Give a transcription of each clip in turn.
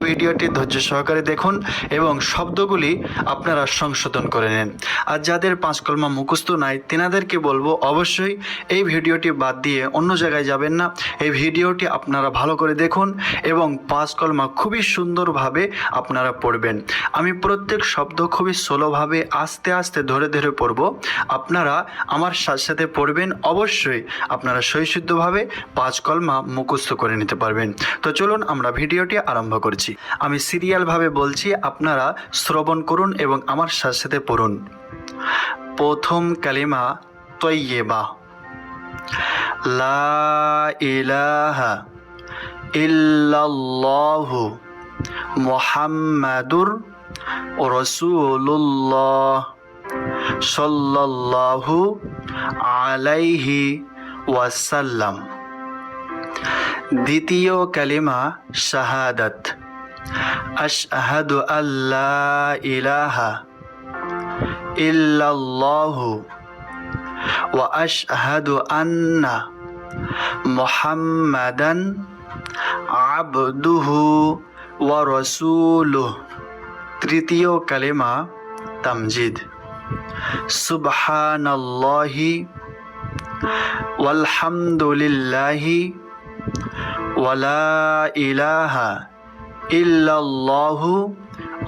ভিডিওটি ধৈর্য সহকারে দেখুন এবং শব্দগুলি আপনারা সংশোধন করে নেন। আর যাদের 5 কলমা মুখস্থ নাই তেনাদেরকে বলবো অবশ্যই এই ভিডিওটি বাদ দিয়ে অন্য জায়গায় যাবেন না। এই ভিডিওটি আপনারা ভালো করে দেখুন এবং 5 কলমা খুবই সুন্দরভাবে আপনারা পড়বেন। আমি প্রত্যেক শব্দ খুবই স্লোভাবে আস্তে আস্তে ধরে ধরে পড়ব। আপনারা আমার সাথে সাথে পড়বেন, অবশ্যই আপনারা সহিশুদ্ধভাবে 5 কলমা মুখস্থ করে নিতে পারবেন। তো চলুন আমরা ভিডিওটি আরম্ভ করছি। আমি সিরিয়ালভাবে বলছি, আপনারা শ্রবণ করুন এবং আমার সাথে সাথে পড়ুন। প্রথম কালিমা তয়্যেবা, লা ইলাহা ইল্লাল্লাহু মুহাম্মাদুর রাসূলুল্লাহ সাল্লাল্লাহু আলাইহি ওয়াসাল্লাম। দ্বিতীয় কালিমা শাহাদাত, আশহাদু আল্লা ইলাহা ইল্লাল্লাহু ওয়া আশহাদু আন্না মুহাম্মাদান আবদুহু ওয়া রাসূলুহু। তৃতীয় কালিমা তামজিদ, সুবহানাল্লাহি ওয়ালহামদুলিল্লাহি ওয়ালা ইলাহা ইল্লাল্লাহু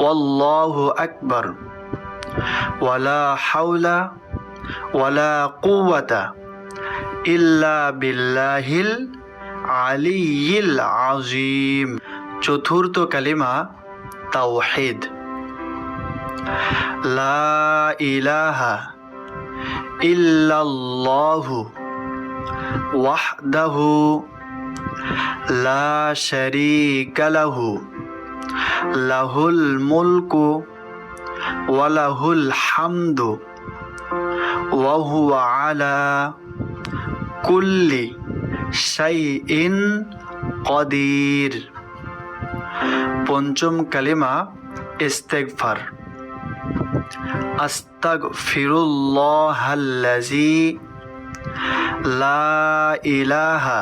ওয়াল্লাহু আকবার ওয়ালা হাওলা ওয়ালা কুওয়াতা ইল্লা বিল্লাহিল আলিয়্যিল আযীম। চতুর্থ কালিমা তাওহীদ, লা ইলাহা ইল্লাল্লাহু ওয়াহদাহু লা শারীকা লাহু লাহুল মুলকু ওয়া লাহুল হামদু ওয়া হুয়া আলা কুল্লি শাইইন কাদির। পঞ্চম কালিমা ইস্তিগফার, আস্তাগফিরুল্লাহাল্লাযী লা ইলাহা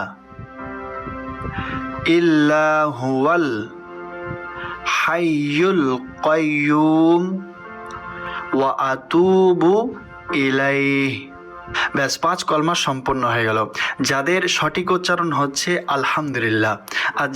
ইল্লা হুয়াল হাইয়ুল কাইয়্যুম ওয়া আতুবু ইলাইহি। ব্যাস 5 কলমা সম্পূর্ণ হয়ে গেল। যাদের সঠিক উচ্চারণ হচ্ছে আলহামদুলিল্লাহ। আর